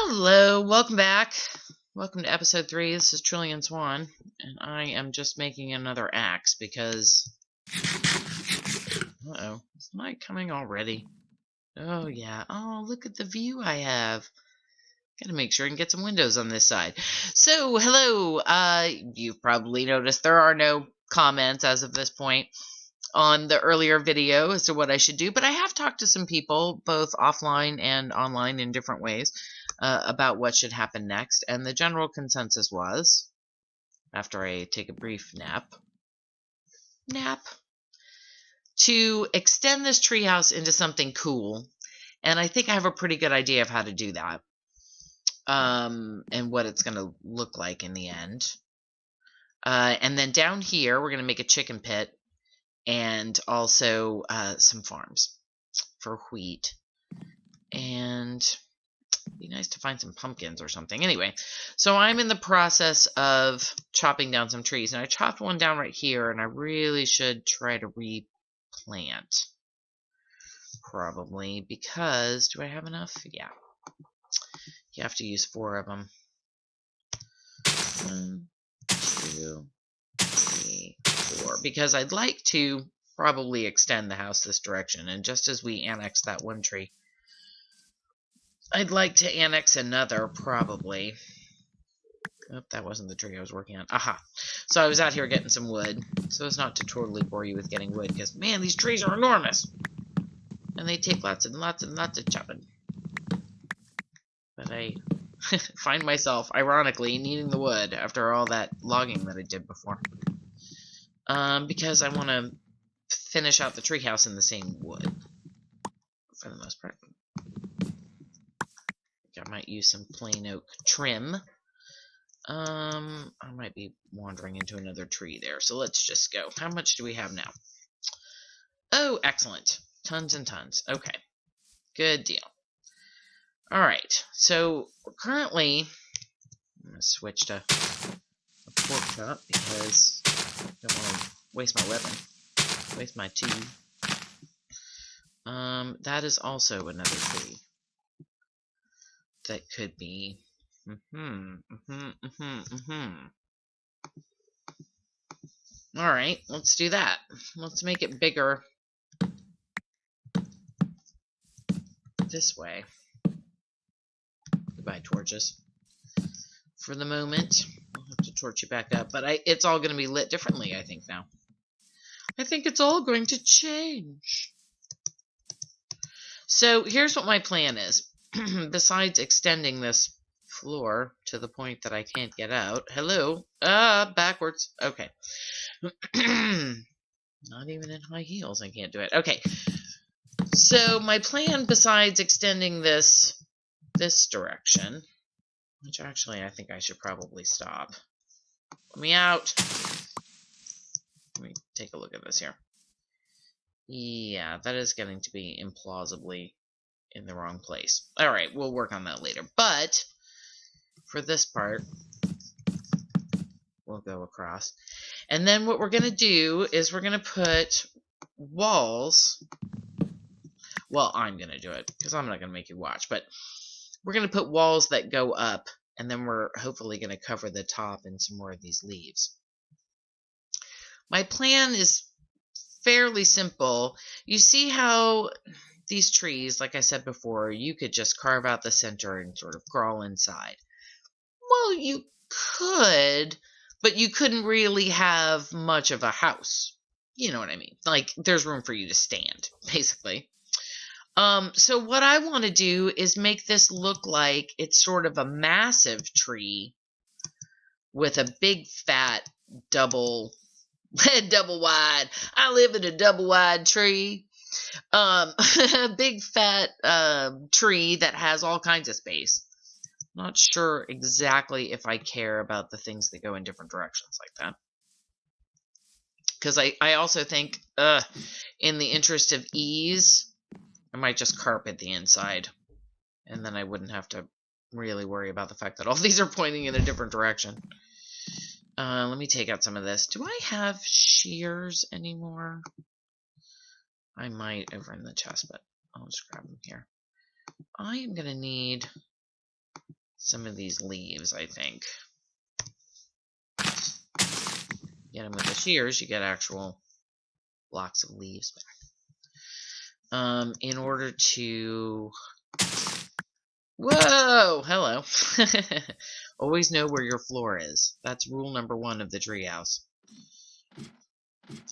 Hello, welcome back. Welcome to episode 3. This is Trillion Swan, and I am just making another axe because... Uh-oh, is night coming already? Oh, yeah. Oh, look at the view I have. Gotta make sure I can get some windows on this side. So, hello. You've probably noticed there are no comments as of this point on the earlier video as to what I should do, but I have talked to some people, both offline and online in different ways, about what should happen next, and the general consensus was, after I take a brief nap, to extend this treehouse into something cool, and I think I have a pretty good idea of how to do that, and what it's going to look like in the end. And then down here, we're going to make a chicken pit, and also some farms for wheat, and it'd be nice to find some pumpkins or something. Anyway, so I'm in the process of chopping down some trees, and I chopped one down right here, and I really should try to replant, probably, because, do I have enough? Yeah. You have to use 4 of them. 1, 2, 3, 4, because I'd like to probably extend the house this direction, and just as we annex that one tree, I'd like to annex another, probably. Oh, that wasn't the tree I was working on. Aha! So I was out here getting some wood, so as not to totally bore you with getting wood, because, man, these trees are enormous! And they take lots and lots and lots of chopping. But I find myself, ironically, needing the wood after all that logging that I did before. Because I want to finish out the treehouse in the same wood, for the most part. I might use some plain oak trim. I might be wandering into another tree there, so let's just go. How much do we have now? Oh, excellent. Tons and tons. Okay. Good deal. Alright, so currently, I'm going to switch to a pork chop because I don't want to waste my weapon. Waste my tube. That is also another tree that could be. Alright, let's do that. Let's make it bigger this way. Goodbye, torches. For the moment, I'll have to torch it back up, but it's all going to be lit differently, I think, now. I think it's all going to change. So here's what my plan is. Besides extending this floor to the point that I can't get out. Hello? Backwards. Okay. Not even in high heels, I can't do it. Okay. So my plan, besides extending this direction, which actually I think I should probably stop. Let me out. Let me take a look at this here. Yeah, that is getting to be implausibly in the wrong place. Alright, we'll work on that later. But for this part, we'll go across. And then what we're going to do is we're going to put walls. Well, I'm going to do it because I'm not going to make you watch. But we're going to put walls that go up. And then we're hopefully going to cover the top in some more of these leaves. My plan is fairly simple. You see how these trees, like I said before, you could just carve out the center and sort of crawl inside. Well, you could, but you couldn't really have much of a house. You know what I mean? Like, there's room for you to stand, basically. So what I want to do is make this look like it's sort of a massive tree with a big fat double wide. I live in a double wide tree. A big fat tree that has all kinds of space. Not sure exactly if I care about the things that go in different directions like that. Because I also think, in the interest of ease, I might just carpet the inside. And then I wouldn't have to really worry about the fact that all these are pointing in a different direction. Let me take out some of this. Do I have shears anymore? I might over in the chest, but I'll just grab them here. I am going to need some of these leaves, I think. Get them with the shears, you get actual blocks of leaves back. In order to... Whoa! Hello. Always know where your floor is. That's rule number 1 of the treehouse.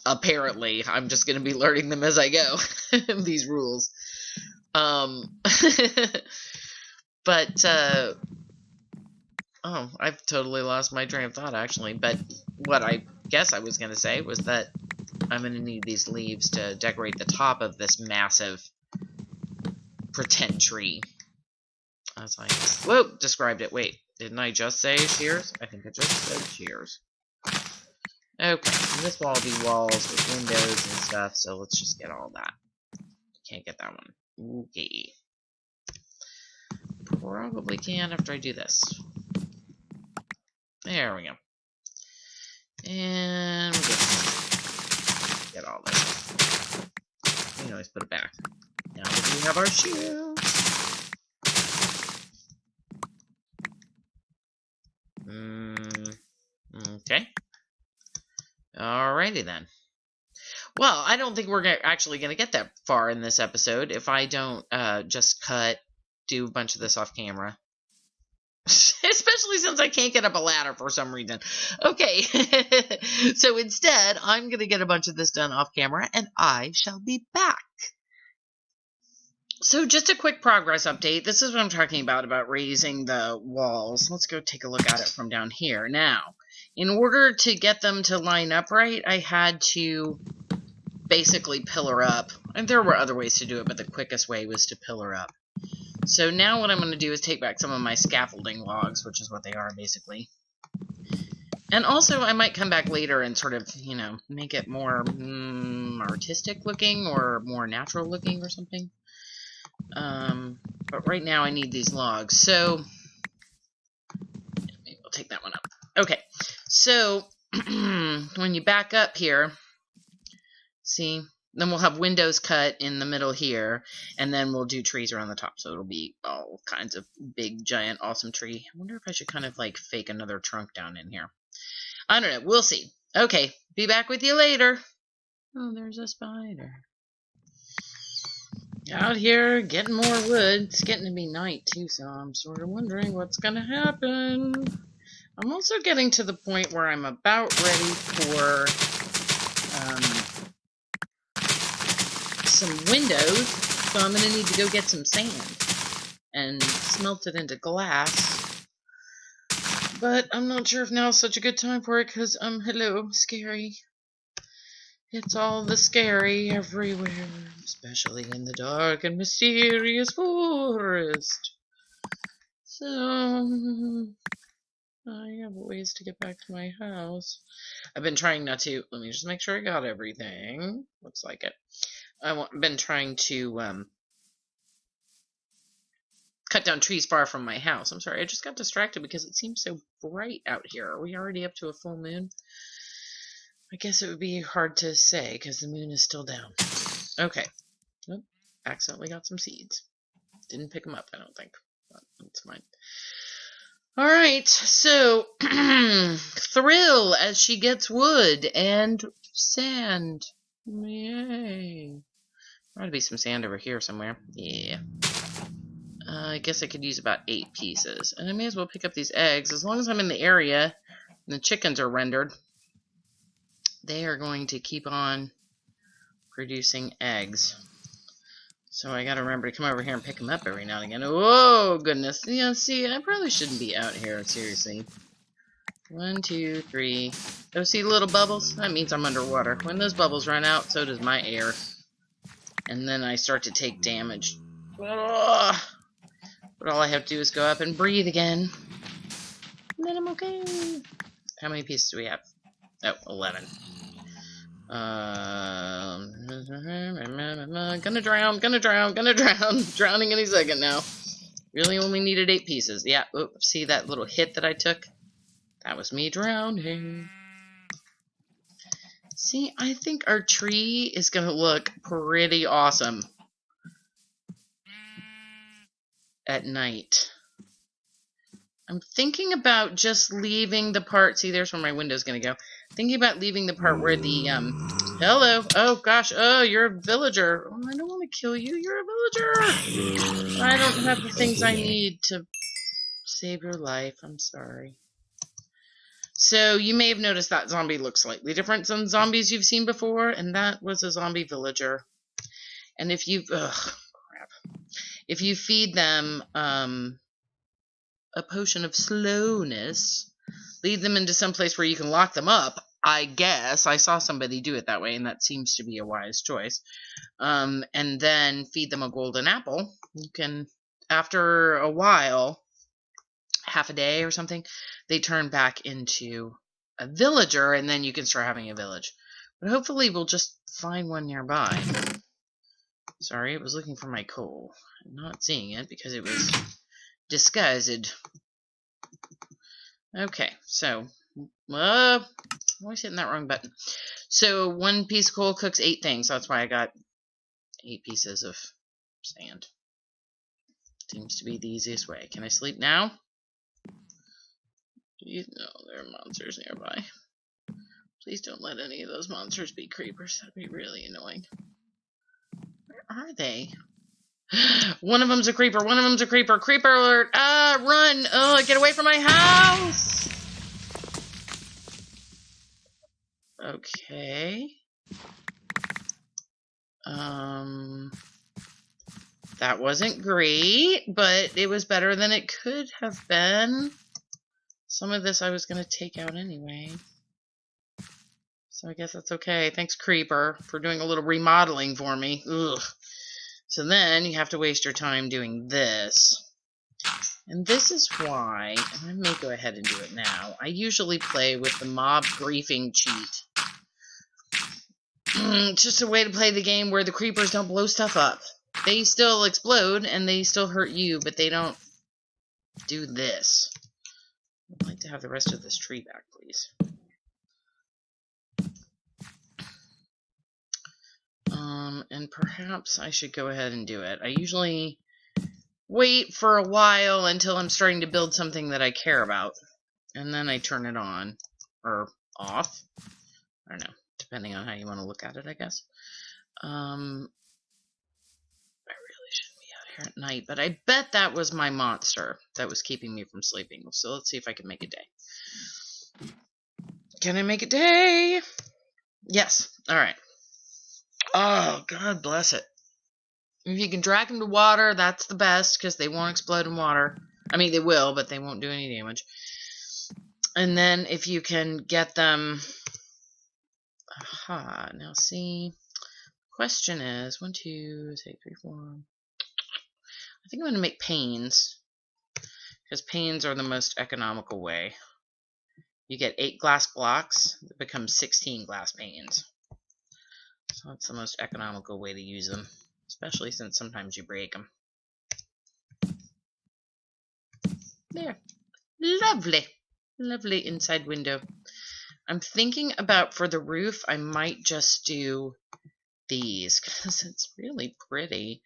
Apparently. I'm just going to be learning them as I go. These rules. But, oh, I've totally lost my train of thought, actually. But what I guess I was going to say was that I'm going to need these leaves to decorate the top of this massive pretend tree. As I, whoa, described it. Wait, didn't I just say shears? I think I just said shears. Okay, and this will all be walls with windows and stuff, so let's just get all that. Can't get that one. Okay. Probably can after I do this. There we go. And we'll get all this. We can always put it back. Now that we have our shoe. Okay. Alrighty then. Well, I don't think we're actually going to get that far in this episode if I don't just do a bunch of this off camera. Especially since I can't get up a ladder for some reason. Okay, so instead, I'm going to get a bunch of this done off camera, and I shall be back. So just a quick progress update. This is what I'm talking about raising the walls. Let's go take a look at it from down here. Now, in order to get them to line up right, I had to basically pillar up. And there were other ways to do it, but the quickest way was to pillar up. So now what I'm going to do is take back some of my scaffolding logs, which is what they are basically. And also I might come back later and sort of, you know, make it more artistic looking or more natural looking or something. But right now I need these logs. So maybe we'll take that one up. Okay. So when you back up here, see, then we'll have windows cut in the middle here, and then we'll do trees around the top, so it'll be all kinds of big, giant, awesome tree. I wonder if I should kind of, like, fake another trunk down in here. I don't know. We'll see. Okay, be back with you later. Oh, there's a spider. Out here, getting more wood. It's getting to be night, too, so I'm sort of wondering what's going to happen. I'm also getting to the point where I'm about ready for... some windows, so I'm going to need to go get some sand and smelt it into glass. But I'm not sure if now is such a good time for it because, hello, scary. It's all the scary everywhere, especially in the dark and mysterious forest. So, I have ways to get back to my house. I've been trying not to, let me just make sure I got everything. Looks like it. I've been trying to cut down trees far from my house. I'm sorry, I just got distracted because it seems so bright out here. Are we already up to a full moon? I guess it would be hard to say because the moon is still down. Okay. Nope. Accidentally got some seeds. Didn't pick them up, I don't think. But that's fine. Alright, so Thrill as she gets wood and sand. Yay. There ought to be some sand over here somewhere. Yeah. I guess I could use about 8 pieces. And I may as well pick up these eggs. As long as I'm in the area and the chickens are rendered, they are going to keep on producing eggs. So I gotta remember to come over here and pick them up every now and again. Oh, goodness. Yeah, see, I probably shouldn't be out here, seriously. 1, 2, 3. Oh, see the little bubbles? That means I'm underwater. When those bubbles run out, so does my air. And then I start to take damage. Ugh. But all I have to do is go up and breathe again. And then I'm okay. How many pieces do we have? Oh, 11. Gonna drown. Drowning any second now. Really only needed 8 pieces. Yeah, oops, see that little hit that I took? That was me drowning. See, I think our tree is going to look pretty awesome at night. I'm thinking about just leaving the part. See, there's where my window's going to go. Thinking about leaving the part where the hello. Oh gosh. Oh, you're a villager. Oh, I don't want to kill you. You're a villager. I don't have the things I need to save your life. I'm sorry. So you may have noticed that zombie looks slightly different than zombies you've seen before, and that was a zombie villager. And if you if you feed them a potion of slowness, lead them into some place where you can lock them up. I guess I saw somebody do it that way, and that seems to be a wise choice. And then feed them a golden apple. You can, after a while, half a day or something, they turn back into a villager, and then you can start having a village. But hopefully we'll just find one nearby. Sorry, it was looking for my coal. I'm not seeing it because it was disguised. Okay, so why am I hitting that wrong button? So 1 piece of coal cooks 8 things. That's why I got 8 pieces of sand. Seems to be the easiest way. Can I sleep now? Please, no, there are monsters nearby. Please don't let any of those monsters be creepers. That'd be really annoying. Where are they? One of them's a creeper. One of them's a creeper. Creeper alert! Ah, run! Oh, get away from my house! Okay. That wasn't great, but it was better than it could have been. Some of this I was going to take out anyway. So I guess that's okay. Thanks, Creeper, for doing a little remodeling for me. Ugh. So then you have to waste your time doing this. And this is why, and I may go ahead and do it now, I usually play with the mob griefing cheat. It's just a way to play the game where the creepers don't blow stuff up. They still explode and they still hurt you, but they don't do this. I'd like to have the rest of this tree back, please. And perhaps I should go ahead and do it. I usually wait for a while until I'm starting to build something that I care about, and then I turn it on, or off. I don't know, depending on how you want to look at it, I guess. I really shouldn't be out here at night, but I bet that was my monster that was keeping me from sleeping. So let's see if I can make a day. Can I make a day? Yes. All right. Oh, God bless it. If you can drag them to water, that's the best, because they won't explode in water. I mean, they will, but they won't do any damage. And then if you can get them... Aha, now see... Question is, 1, 2, 3, 4... I think I'm going to make panes, because panes are the most economical way. You get 8 glass blocks, it becomes 16 glass panes. So that's the most economical way to use them, especially since sometimes you break them. There. Lovely. Lovely inside window. I'm thinking about, for the roof, I might just do these, because it's really pretty.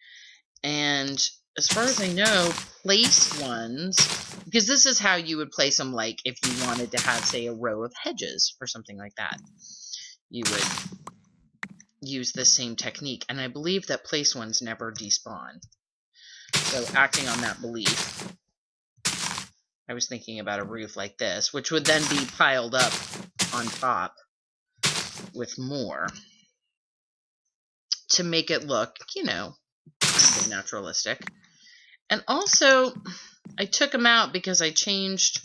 And as far as I know, place ones, because this is how you would place them, like if you wanted to have, say, a row of hedges or something like that. You would use the same technique, and I believe that place ones never despawn. So acting on that belief, I was thinking about a roof like this, which would then be piled up on top with more to make it look, you know, kind of naturalistic. And also, I took them out because I changed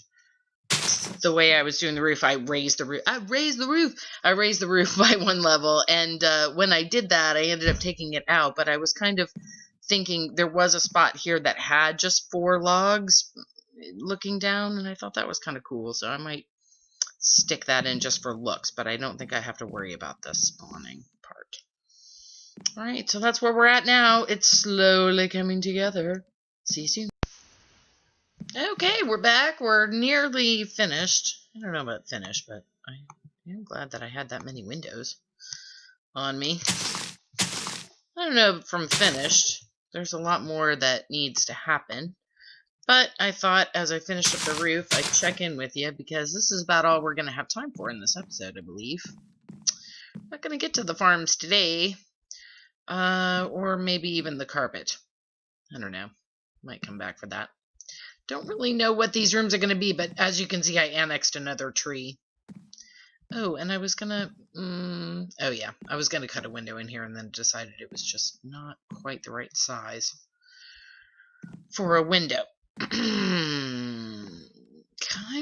the way I was doing the roof. I raised the roof by 1 level, and when I did that, I ended up taking it out, but I was kind of thinking there was a spot here that had just 4 logs looking down, and I thought that was kind of cool, so I might stick that in just for looks, but I don't think I have to worry about the spawning part. Alright, so that's where we're at now. It's slowly coming together. See you soon. Okay, we're back. We're nearly finished. I don't know about finished, but I am glad that I had that many windows on me. I don't know from finished. There's a lot more that needs to happen. But I thought as I finished up the roof, I'd check in with you because this is about all we're going to have time for in this episode, I believe. Not going to get to the farms today. Or maybe even the carpet. I don't know. Might come back for that. Don't really know what these rooms are going to be, but as you can see, I annexed another tree. Oh, and I was gonna, oh yeah, I was gonna cut a window in here and then decided it was just not quite the right size for a window. Kind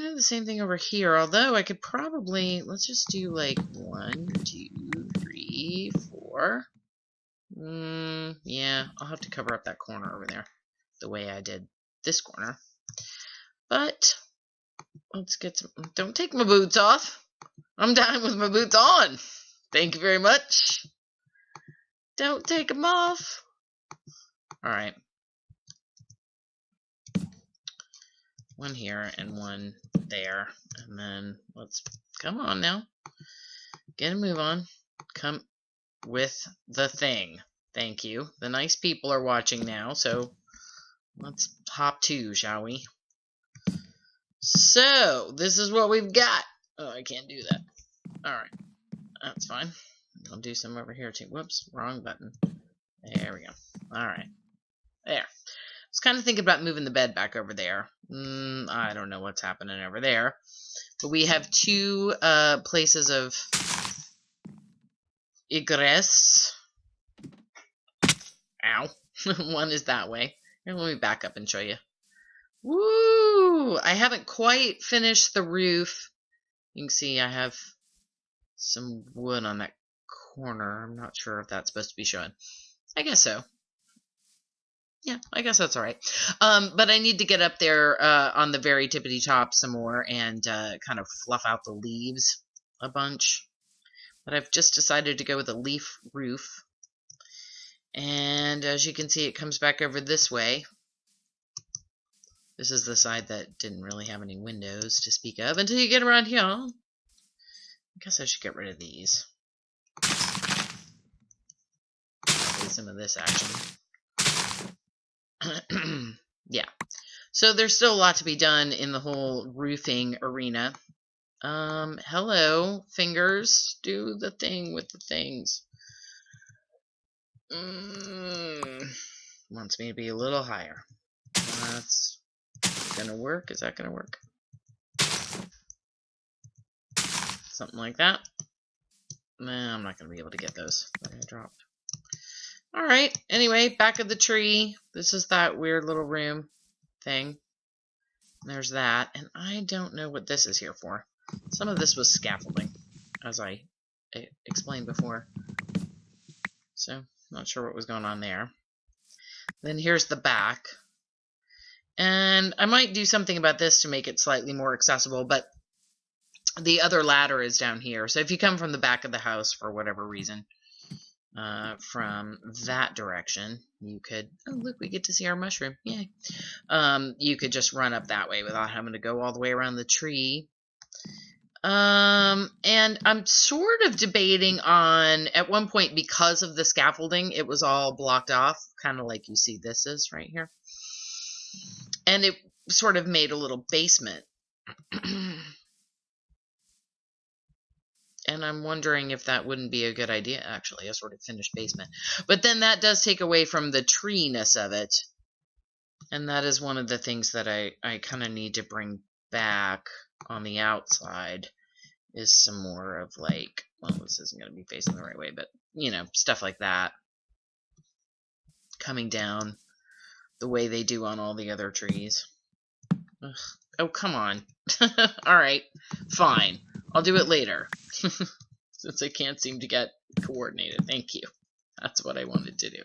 of the same thing over here, although I could probably, let's just do like 1, 2, 3, 4. Yeah, I'll have to cover up that corner over there the way I did this corner. But let's get some, don't take my boots off. I'm down with my boots on. Thank you very much. Don't take them off. Alright. One here and one there. And then let's, come on now. Get a move on. Come with the thing. Thank you. The nice people are watching now, so let's hop to, shall we? So, this is what we've got. Oh, I can't do that. Alright. That's fine. I'll do some over here too. Whoops, wrong button. There we go. Alright. There. I was kind of thinking about moving the bed back over there. I don't know what's happening over there. But we have two places of egress. Ow. One is that way. Here, let me back up and show you. Woo! I haven't quite finished the roof. You can see I have some wood on that corner. I'm not sure if that's supposed to be showing. I guess so. Yeah, I guess that's alright. But I need to get up there on the very tippity top some more and kind of fluff out the leaves a bunch. But I've just decided to go with a leaf roof. And as you can see, it comes back over this way. This is the side that didn't really have any windows to speak of until you get around here. I guess I should get rid of these. Probably some of this action. Yeah. So there's still a lot to be done in the whole roofing arena. Hello, fingers. Do the thing with the things. Wants me to be a little higher. That's gonna work. Is that gonna work? Something like that. Nah, I'm not gonna be able to get those. They're gonna drop. Alright, anyway, back of the tree. This is that weird little room thing. There's that. And I don't know what this is here for. Some of this was scaffolding, as I explained before. So, not sure what was going on there. Then here's the back. And I might do something about this to make it slightly more accessible, but the other ladder is down here. So if you come from the back of the house for whatever reason, from that direction, you could, oh look, we get to see our mushroom, yay. You could just run up that way without having to go all the way around the tree. And I'm sort of debating on, at one point, because of the scaffolding, it was all blocked off, kind of like you see this is right here. And it sort of made a little basement. And I'm wondering if that wouldn't be a good idea, actually, a sort of finished basement. But then that does take away from the tree-ness of it. And that is one of the things that I kind of need to bring back on the outside, is some more of, like, well, this isn't going to be facing the right way, but, you know, stuff like that. Coming down the way they do on all the other trees. Ugh. Oh, come on. Alright, fine. I'll do it later. Since I can't seem to get coordinated. Thank you. That's what I wanted to do.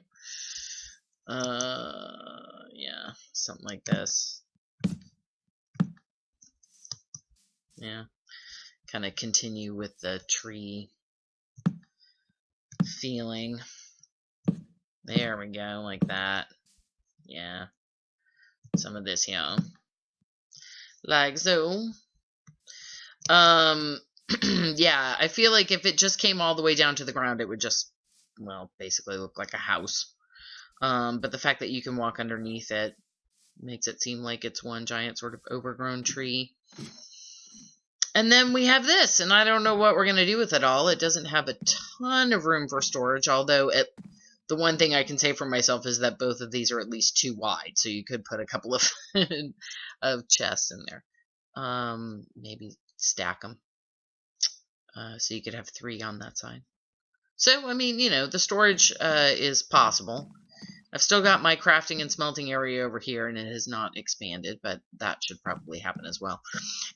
Yeah, something like this. Yeah. Kind of continue with the tree feeling. There we go, like that. Yeah. Some of this here. Like so. Yeah, I feel like if it just came all the way down to the ground, it would just, well, basically look like a house. But the fact that you can walk underneath it Makes it seem like it's one giant sort of overgrown tree. And then we have this, and I don't know what we're going to do with it all. It doesn't have a ton of room for storage, although the one thing I can say for myself is that both of these are at least 2 wide, so you could put a couple of of chests in there. Maybe stack them. So you could have 3 on that side. So, I mean, the storage is possible. I've still got my crafting and smelting area over here, and it has not expanded, but that should probably happen as well.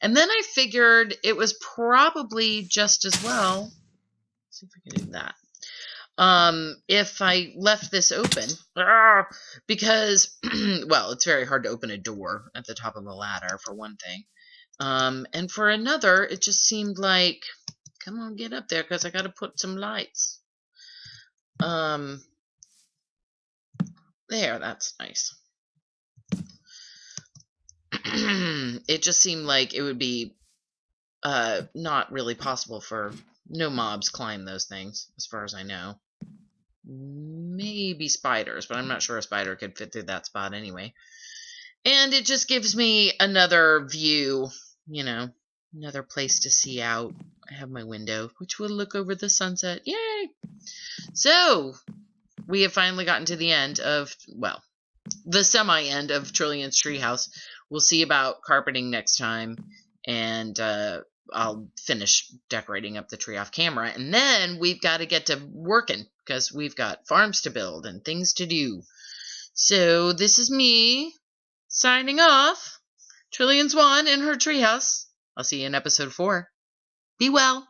And then I figured it was probably just as well. Let's see if we can do that. If I left this open, because, well, it's very hard to open a door at the top of a ladder, for one thing. And for another, it just seemed like, come on, get up there, because I got to put some lights. There, that's nice. It just seemed like it would be not really possible for no mobs climb those things, as far as I know. Maybe spiders, but I'm not sure a spider could fit through that spot anyway. And it just gives me another view, another place to see out. I have my window, which will look over the sunset. Yay! So, we have finally gotten to the end of, well, the semi-end of Trillian's treehouse. We'll see about carpeting next time, and I'll finish decorating up the tree off camera. And then we've got to get to working, because we've got farms to build and things to do. So this is me signing off. Trillian's One in her treehouse. I'll see you in episode 4. Be well.